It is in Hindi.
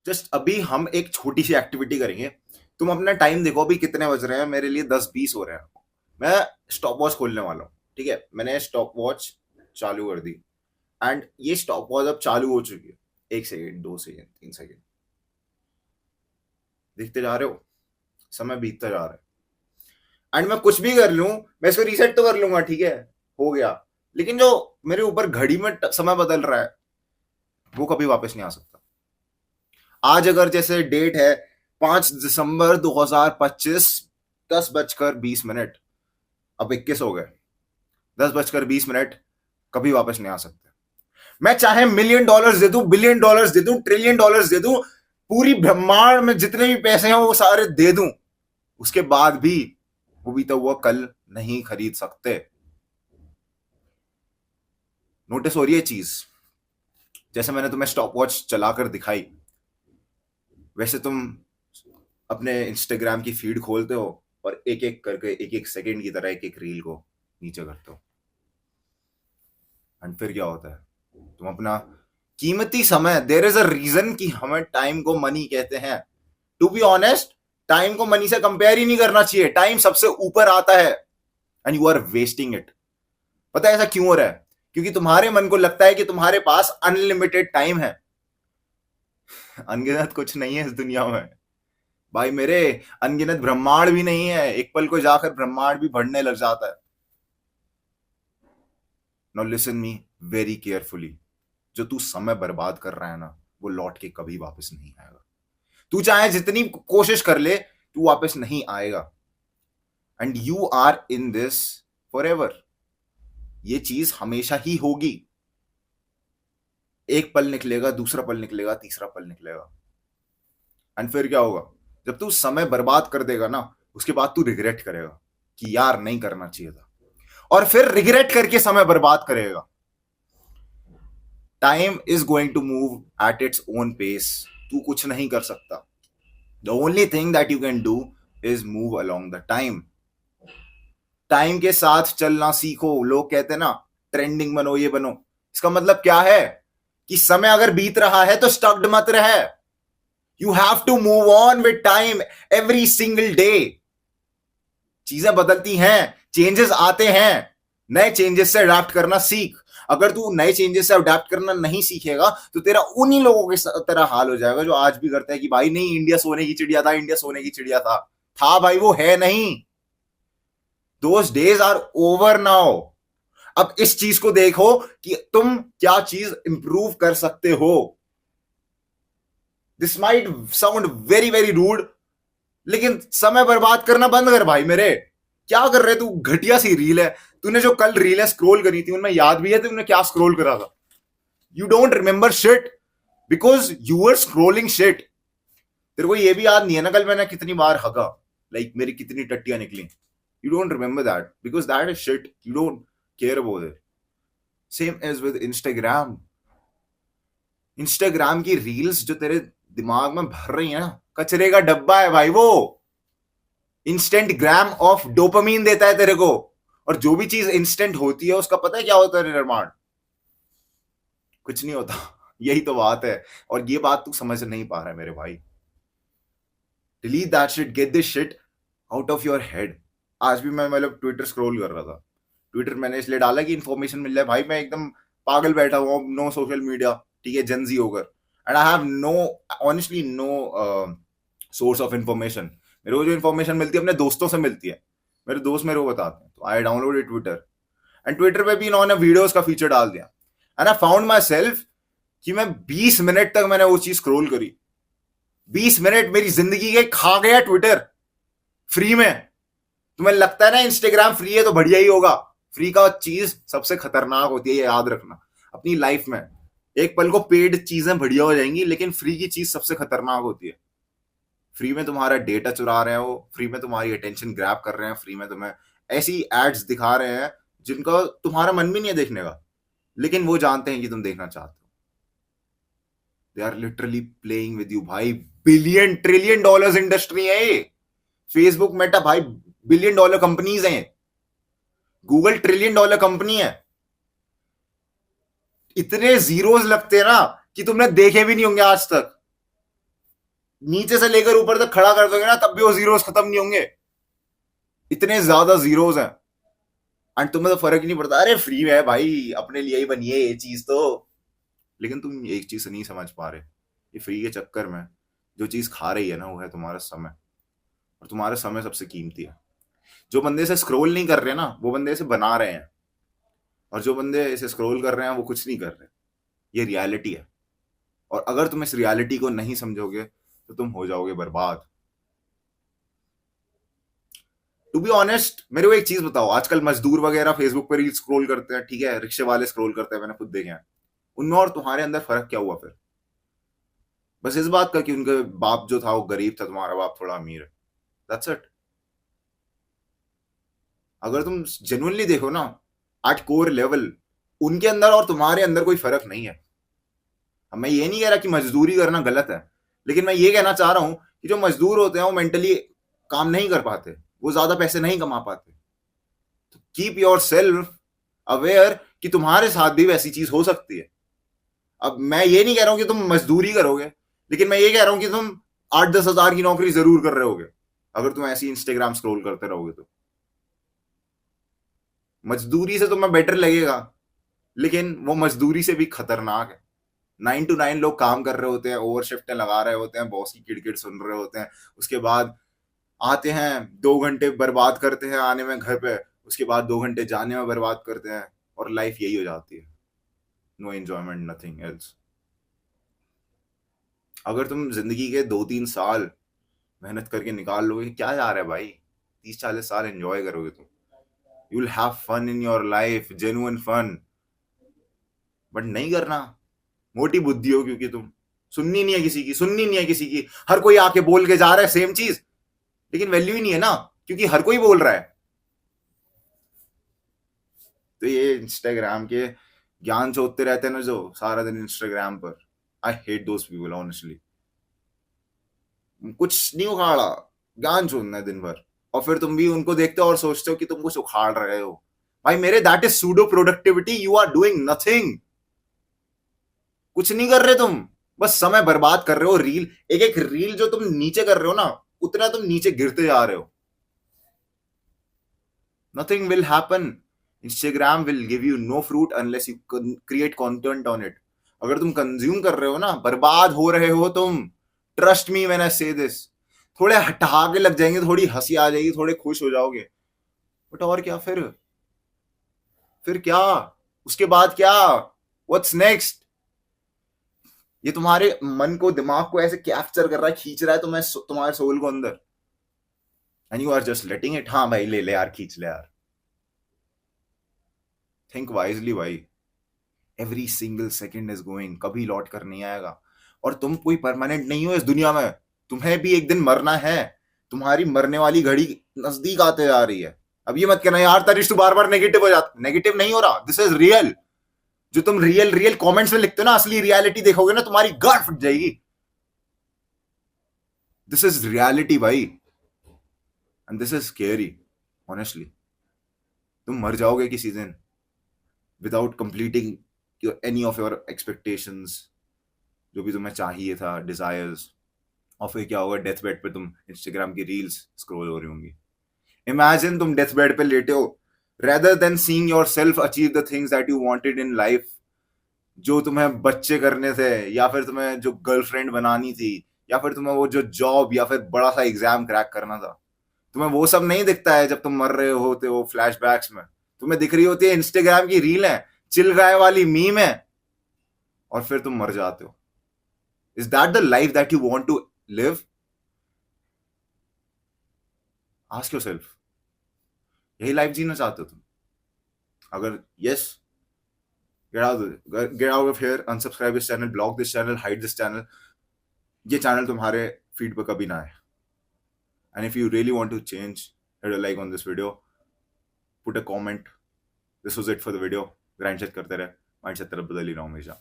जस्ट अभी हम एक छोटी सी एक्टिविटी करेंगे। तुम अपना टाइम देखो, अभी कितने बज रहे हैं, मेरे लिए 10:20 हो रहे हैं। मैं स्टॉप वॉच खोलने वाला हूँ, ठीक है? मैंने स्टॉप वॉच चालू कर दी एंड ये स्टॉप वॉच अब चालू हो चुकी है। 1 सेकेंड, 2 सेकेंड, 3 सेकेंड, देखते जा रहे हो, समय बीतता जा रहा है। एंड मैं कुछ भी कर लूं, मैं इसको रीसेट तो कर लूंगा, ठीक है, हो गया। लेकिन जो मेरे ऊपर घड़ी में समय बदल रहा है, वो कभी वापस नहीं आ सकता। आज अगर जैसे डेट है 5 दिसंबर 2025, 10:20, अब 21 हो गए। 10:20 कभी वापस नहीं आ सकते। मैं चाहे $1,000,000 दे दूं, $1,000,000,000 दे दूं, $1,000,000,000,000 दे दूं, पूरी ब्रह्मांड में जितने भी पैसे हैं वो सारे दे दूं, उसके बाद भी वो भी तो वो कल नहीं खरीद सकते। नोटिस हो रही है चीज? जैसे मैंने तुम्हें स्टॉप वॉच चलाकर दिखाई, वैसे तुम अपने इंस्टाग्राम की फीड खोलते हो और एक एक करके, एक एक सेकंड की तरह एक एक रील को नीचे करते हो। एंड फिर क्या होता है? तुम अपना कीमती समय, देयर इज अ रीजन कि हमें टाइम को मनी कहते हैं। टू बी ऑनेस्ट, टाइम को मनी से कंपेयर ही नहीं करना चाहिए। टाइम सबसे ऊपर आता है and you are wasting it. पता है ऐसा क्यों हो रहा है? क्योंकि तुम्हारे मन को लगता है कि तुम्हारे पास अनलिमिटेड टाइम है। अनगिनत कुछ नहीं है इस दुनिया में भाई मेरे। अनगिनत ब्रह्मांड भी नहीं है, एक पल को जाकर ब्रह्मांड भी बढ़ने लग जाता है। Now listen me very carefully. जो तू समय बर्बाद कर रहा है ना, वो लौट के कभी वापस नहीं आएगा। तू चाहे जितनी कोशिश कर ले, तू वापस नहीं आएगा। And you are in this forever. ये चीज हमेशा ही होगी। एक पल निकलेगा, दूसरा पल निकलेगा, तीसरा पल निकलेगा। एंड फिर क्या होगा? जब तू समय बर्बाद कर देगा ना, उसके बाद तू रिग्रेट करेगा कि यार नहीं करना चाहिए था, और फिर रिग्रेट करके समय बर्बाद करेगा। Time is going to move at its own pace. तू कुछ नहीं कर सकता। The only thing that you can do is move along the time. Time के साथ चलना सीखो। लोग कहते हैं ना, ट्रेंडिंग बनो, ये बनो। इसका मतलब क्या है? कि समय अगर बीत रहा है तो स्टक्ड मत रहे। You have to move on with time every single day. चीजें बदलती हैं, चेंजेस आते हैं। नए चेंजेस से अडेप्ट करना सीख। अगर तू नए चेंजेस से अडेप्ट करना नहीं सीखेगा तो तेरा उन्हीं लोगों के तरह हाल हो जाएगा जो आज भी करते हैं कि भाई नहीं, इंडिया सोने की चिड़िया था, इंडिया सोने की चिड़िया था भाई, वो है नहीं। Those days are over now. अब इस चीज को देखो कि तुम क्या चीज इंप्रूव कर सकते हो। This might sound very very rude, लेकिन समय बर्बाद करना बंद कर भाई मेरे। क्या कर रहे तू? घटिया सी रील है। तूने जो कल रीलें स्क्रॉल करी थी, उनमें याद भी है तूने क्या स्क्रॉल करा था? You don't remember shit because you are scrolling shit. तेरे को ये भी याद नहीं है ना कल मैंने कितनी बार हगा, लाइक मेरी कितनी टट्टियां निकली? You don't remember that because that is shit. You don't care about it. Same as with Instagram. Instagram की रील्स जो तेरे दिमाग में भर रही है ना, कचरे का डब्बा है भाई वो। इंस्टेंट ग्राम ऑफ डोपामीन देता है तेरे को। और जो भी चीज इंस्टेंट होती है उसका पता है क्या होता है निर्माण? कुछ नहीं होता। यही तो बात है। और ये बात तू समझ नहीं पा रहा है मेरे भाई। Delete that shit, get this shit out of your head. आज भी मैं मतलब ट्विटर स्क्रॉल कर रहा था। ट्विटर मैंने इसलिए डाला कि इंफॉर्मेशन मिल जाए भाई। मैं एकदम पागल बैठा हुआ हूँ, नो सोशल मीडिया, ठीक है, जनजी होकर। And I have no, honestly no source of information. मेरे को जो इन्फॉर्मेशन मिलती है अपने दोस्तों से मिलती है। मेरे दोस्त मेरे को बताते हैं, तो I downloaded Twitter. And Twitter पे भी इन्होंने वीडियोस का फीचर डाल दिया। And I found my self कि मैं 20 मिनट तक मैंने वो चीज स्क्रॉल करी। 20 मिनट मेरी जिंदगी के खा गया ट्विटर, फ्री में। तुम्हें लगता है ना इंस्टाग्राम फ्री है तो बढ़िया ही होगा? फ्री का चीज सबसे खतरनाक होती है, ये याद रखना अपनी लाइफ में। एक पल को पेड चीजें बढ़िया हो जाएंगी, लेकिन फ्री की चीज सबसे खतरनाक होती है। फ्री में तुम्हारा डेटा चुरा रहे हैं वो, फ्री में तुम्हारी अटेंशन ग्रैब कर रहे हैं, फ्री में तुम्हें ऐसी एड्स दिखा रहे हैं जिनका तुम्हारा मन भी नहीं है देखने का, लेकिन वो जानते हैं कि तुम देखना चाहते हो। They are literally playing with you भाई। बिलियन ट्रिलियन डॉलर्स इंडस्ट्री है ये। फेसबुक, मेटा भाई $1 बिलियन कंपनीज हैं। गूगल $1 ट्रिलियन कंपनी है। इतने जीरोस लगते हैं ना कि तुमने देखे भी नहीं होंगे आज तक। नीचे से लेकर ऊपर तक खड़ा कर दोगे ना, तब भी वो जीरोस खत्म नहीं होंगे, इतने ज्यादा जीरोस हैं। एंड तुम्हें तो फर्क ही नहीं पड़ता, अरे फ्री है भाई, अपने लिए ही बनी है ये चीज तो। लेकिन तुम एक चीज नहीं समझ पा रहे, ये फ्री के चक्कर में जो चीज खा रही है ना, वो है तुम्हारा समय। और तुम्हारा समय सबसे कीमती है। जो बंदे इसे स्क्रॉल नहीं कर रहे ना, वो बंदे इसे बना रहे हैं। और जो बंदे इसे स्क्रॉल कर रहे हैं, वो कुछ नहीं कर रहे। ये रियलिटी है। और अगर तुम इस रियलिटी को नहीं समझोगे, तो तुम हो जाओगे बर्बाद। टू बी ऑनेस्ट, मेरे को एक चीज बताओ, आजकल मजदूर वगैरह फेसबुक पर रील स्क्रॉल करते हैं, ठीक है, रिक्शे वाले स्क्रॉल करते हैं, मैंने खुद देखे हैं। उनमें और तुम्हारे अंदर फर्क क्या हुआ फिर? बस इस बात का कि उनके बाप जो था वो गरीब था, तुम्हारा बाप थोड़ा अमीर है। That's it. अगर तुम जेन्युइनली देखो ना, एट कोर लेवल, उनके अंदर और तुम्हारे अंदर कोई फर्क नहीं है। अब मैं ये नहीं कह रहा कि मजदूरी करना गलत है, लेकिन मैं ये कहना चाह रहा हूं कि जो मजदूर होते हैं वो मेंटली काम नहीं कर पाते, वो ज्यादा पैसे नहीं कमा पाते। तो कीप योर सेल्फ अवेयर कि तुम्हारे साथ भी वैसी चीज हो सकती है। अब मैं ये नहीं कह रहा हूं कि तुम मजदूरी करोगे, लेकिन मैं ये कह रहा हूं कि तुम 8-10 हजार की नौकरी जरूर कर रहे होगे, अगर तुम ऐसी इंस्टाग्राम स्क्रॉल करते रहोगे तो। मजदूरी से तुम्हें बेटर लगेगा, लेकिन वो मजदूरी से भी खतरनाक है। 9 to 9 लोग काम कर रहे होते हैं, ओवर शिफ्टें लगा रहे होते हैं, बॉस की किड़किड़ सुन रहे होते हैं, उसके बाद आते हैं, 2 घंटे बर्बाद करते हैं आने में घर पे, उसके बाद 2 घंटे जाने में बर्बाद करते हैं, और लाइफ यही हो जाती है। No enjoyment, nothing else. अगर तुम जिंदगी के 2-3 साल मेहनत करके निकाल लोगे, क्या जा रहा है भाई? 30-40 साल एंजॉय करोगे तुम। You will have fun in your life, genuine fun. But नहीं करना, मोटी बुद्धि हो, क्योंकि तुम सुननी नहीं है किसी की, सुननी नहीं है किसी की। हर कोई आके बोल के जा रहा है सेम चीज, लेकिन वैल्यू ही नहीं है ना, क्योंकि हर कोई बोल रहा है। तो ये इंस्टाग्राम के ज्ञान चोदते रहते हैं ना जो सारा दिन इंस्टाग्राम पर, I hate those people honestly. कुछ नहीं उखाड़ा, ज्ञान चोदना है दिन भर, और फिर तुम भी उनको देखते हो और सोचते हो कि तुम कुछ उखाड़ रहे हो। भाई मेरे, that is pseudo productivity, you are doing nothing. कुछ नहीं कर रहे तुम, बस समय बर्बाद कर रहे हो। रील, एक एक रील जो तुम नीचे कर रहे हो ना, उतना तुम नीचे गिरते जा रहे हो। Nothing will happen. Instagram will give you know fruit unless you create content on it. अगर तुम कंज्यूम कर रहे हो ना, बर्बाद हो रहे हो तुम। ट्रस्ट मी व्हेन आई से दिस। थोड़े हटाके लग जाएंगे, थोड़ी हंसी आ जाएगी, थोड़े खुश हो जाओगे, बट और क्या फिर क्या? उसके बाद क्या? What's next? ये तुम्हारे मन को, दिमाग को ऐसे कैप्चर कर रहा है, खींच रहा है तुम्हारे सोल को अंदर, and you are just letting it. हाँ भाई, ले ले यार, खींच ले यार। थिंक वाइजली भाई। Every single second is going, कभी लौट कर नहीं आएगा। और तुम कोई परमानेंट नहीं हो इस दुनिया में, तुम्हें भी एक दिन मरना है। तुम्हारी मरने वाली घड़ी नजदीक आते जा रही है। अब ये मत कहना यार तरिश तू बार बार नेगेटिव हो जाता, नेगेटिव नहीं हो रहा, दिस इज रियल। जो तुम रियल रियल कमेंट्स में लिखते हो ना, असली रियलिटी देखोगे ना, तुम्हारी गांड फट जाएगी। दिस इज रियलिटी भाई, and this is scary honestly. तुम मर जाओगे किसी दिन without completing any of your expectations, जो भी तुम्हें चाहिए था, डिजायर्स। और फिर क्या होगा, डेथ बेड पे तुम इंस्टाग्राम की रील्स स्क्रॉल हो रही होंगी। इमेजिन तुम डेथ बेड पे लेटे हो, rather than seeing yourself achieve the things that you wanted in life, जो तुम्हें बच्चे करने थे, या फिर तुम्हें जो गर्लफ्रेंड बनानी थी, या फिर तुम्हें वो जो जॉब या फिर बड़ा सा एग्जाम क्रैक करना था। तुम्हें वो सब नहीं दिखता है जब तुम मर रहे होते हो फ्लैशबैक्स में। तुम्हें दिख रही होती है इंस्टाग्राम की रील है, चिल गाय वाली मीम है, और फिर तुम मर जाते हो। Is that the life that you want to live? Ask yourself, यही लाइफ जीना चाहते हो तुम? अगर yes, get out of here, unsubscribe this channel, block this channel, hide this channel. ये चैनल तुम्हारे फीड पर कभी ना आए। And if you really want to change, hit a like on this video, put a comment. This was it for the video. Grind check करते रहे, mindset तरफ बदल ही रहा हूँ हमेशा।